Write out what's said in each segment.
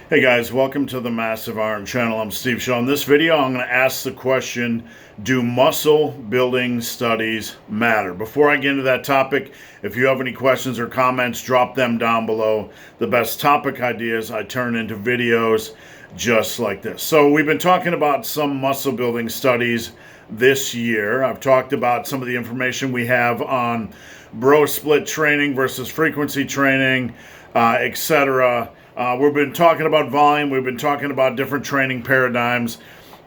Hey guys, welcome to the Massive Iron Channel. I'm Steve Shaw. In this video, I'm going to ask the question, do muscle building studies matter? Before I get into that topic, if you have any questions or comments, drop them down below. The best topic ideas I turn into videos just like this. So we've been talking about some muscle building studies this year. I've talked about some of the information we have on bro split training versus frequency training, etc. We've been talking about volume, we've been talking about different training paradigms,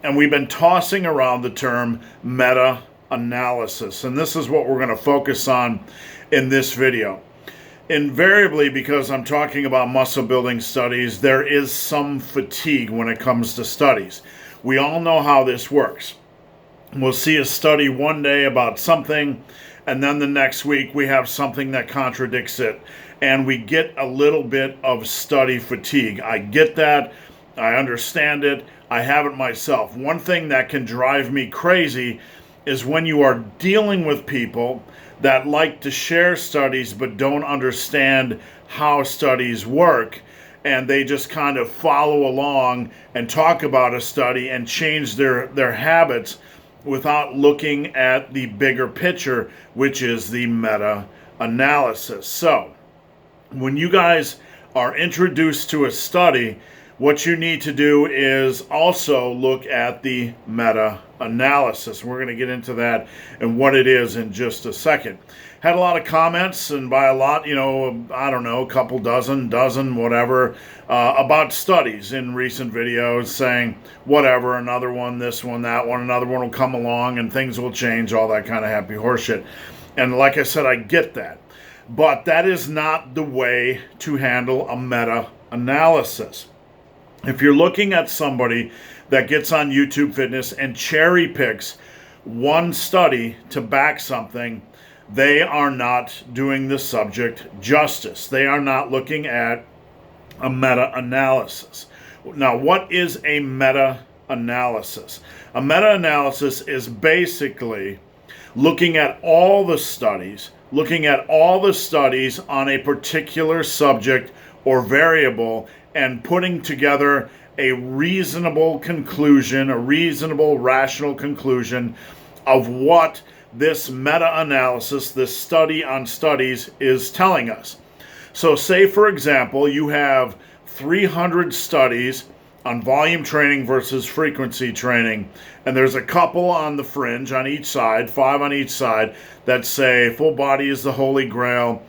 and we've been tossing around the term meta-analysis. And this is what we're going to focus on in this video. Invariably, because I'm talking about muscle building studies, there is some fatigue when it comes to studies. We all know how this works. We'll see a study one day about something, and then the next week we have something that contradicts it. And we get a little bit of study fatigue. I get that. I understand it. I have it myself. One thing that can drive me crazy is when you are dealing with people that like to share studies but don't understand how studies work, and they just kind of follow along and talk about a study and change their habits without looking at the bigger picture, which is the meta-analysis. So, when you guys are introduced to a study, what you need to do is also look at the meta-analysis. We're going to get into that and what it is in just a second. Had a lot of comments, and by a lot, I don't know, a couple dozen, whatever, about studies in recent videos saying, whatever, another one, this one, that one, another one will come along and things will change, all that kind of happy horseshit. And like I said, I get that. But that is not the way to handle a meta-analysis. If you're looking at somebody that gets on YouTube Fitness and cherry picks one study to back something, they are not doing the subject justice. They are not looking at a meta-analysis. Now, what is a meta-analysis? A meta-analysis is basically looking at all the studies on a particular subject or variable and putting together a reasonable conclusion, a reasonable, rational conclusion of what this meta-analysis, this study on studies, is telling us. So say, for example, you have 300 studies on volume training versus frequency training, and there's a couple on the fringe on each side, 5 on each side, that say full body is the holy grail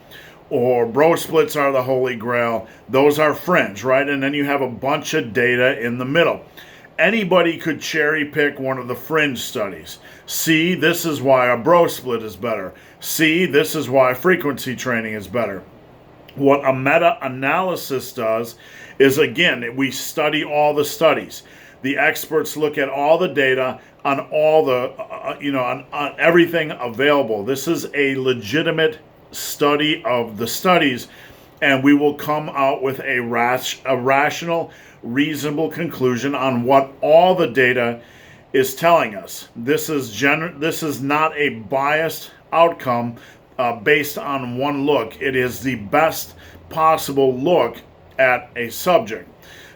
or bro splits are the holy grail. Those are fringe, right? And then you have a bunch of data in the middle. Anybody could cherry pick one of the fringe studies. See, this is why a bro split is better. See, this is why frequency training is better. What a meta-analysis does is, again, we study all the studies. The experts look at all the data on all the, on everything available. This is a legitimate study of the studies, and we will come out with a rational, reasonable conclusion on what all the data is telling us. This is not a biased outcome based on one look. It is the best possible look at a subject.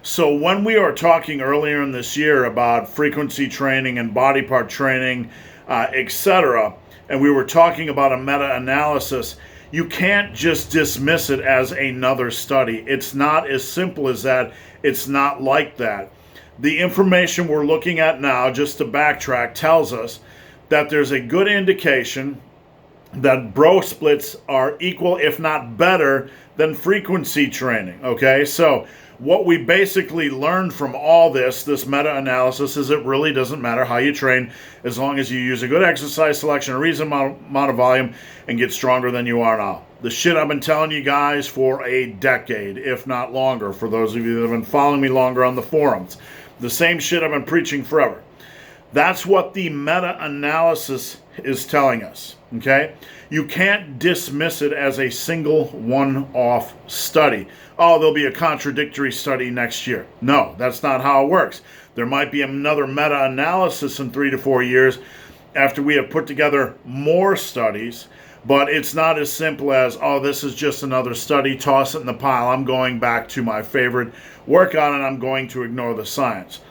So when we are talking earlier in this year about frequency training and body part training, etc., and we were talking about a meta-analysis, you can't just dismiss it as another study. It's not as simple as that. It's not like that. The information we're looking at now, just to backtrack, tells us that there's a good indication that bro splits are equal, if not better, than frequency training. Okay, so what we basically learned from all this meta-analysis, is it really doesn't matter how you train as long as you use a good exercise selection, a reasonable amount of volume, and get stronger than you are now. The shit I've been telling you guys for a decade, if not longer, for those of you that have been following me longer on the forums. The same shit I've been preaching forever. That's what the meta-analysis is telling us, okay? You can't dismiss it as a single one-off study. Oh, there'll be a contradictory study next year. No, that's not how it works. There might be another meta-analysis in 3 to 4 years after we have put together more studies, But it's not as simple as, oh, this is just another study, toss it in the pile. I'm going back to my favorite, work on it, I'm going to ignore the science.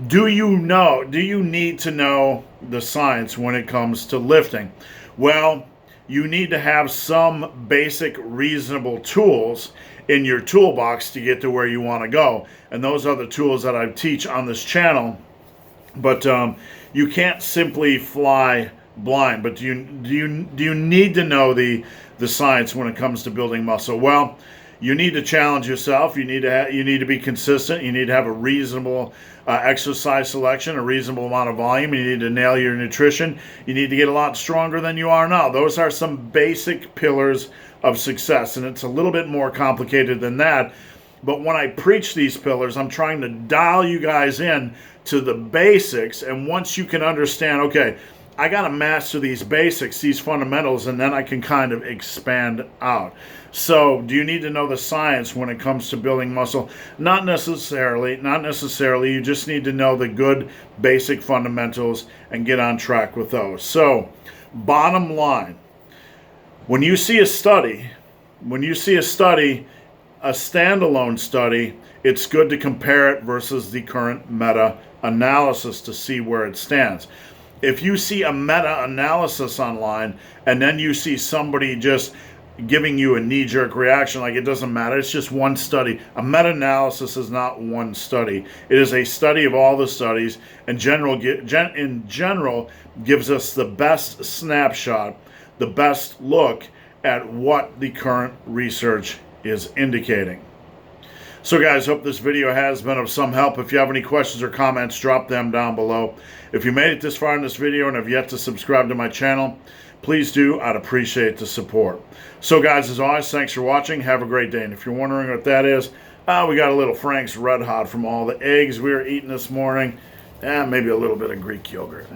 Do you need to know the science when it comes to lifting? Well, you need to have some basic reasonable tools in your toolbox to get to where you want to go. And those are the tools that I teach on this channel. But you can't simply fly blind. But do you need to know the science when it comes to building muscle? Well, you need to challenge yourself. You need to be consistent. You need to have a reasonable exercise selection, a reasonable amount of volume. You need to nail your nutrition. You need to get a lot stronger than you are now. Those are some basic pillars of success, and it's a little bit more complicated than that. But when I preach these pillars, I'm trying to dial you guys in to the basics. And once you can understand, okay, I got to master these basics, these fundamentals, and then I can kind of expand out. So do you need to know the science when it comes to building muscle? Not necessarily. You just need to know the good basic fundamentals and get on track with those. So bottom line, when you see a study, a standalone study, it's good to compare it versus the current meta-analysis to see where it stands. If you see a meta-analysis online and then you see somebody just giving you a knee-jerk reaction like it doesn't matter, it's just one study. A meta-analysis is not one study. It is a study of all the studies, and in general gives us the best snapshot, the best look at what the current research is indicating. So guys, hope this video has been of some help. If you have any questions or comments, drop them down below. If you made it this far in this video and have yet to subscribe to my channel, please do. I'd appreciate the support. So guys, as always, thanks for watching. Have a great day. And if you're wondering what that is, we got a little Frank's Red Hot from all the eggs we were eating this morning, and maybe a little bit of Greek yogurt.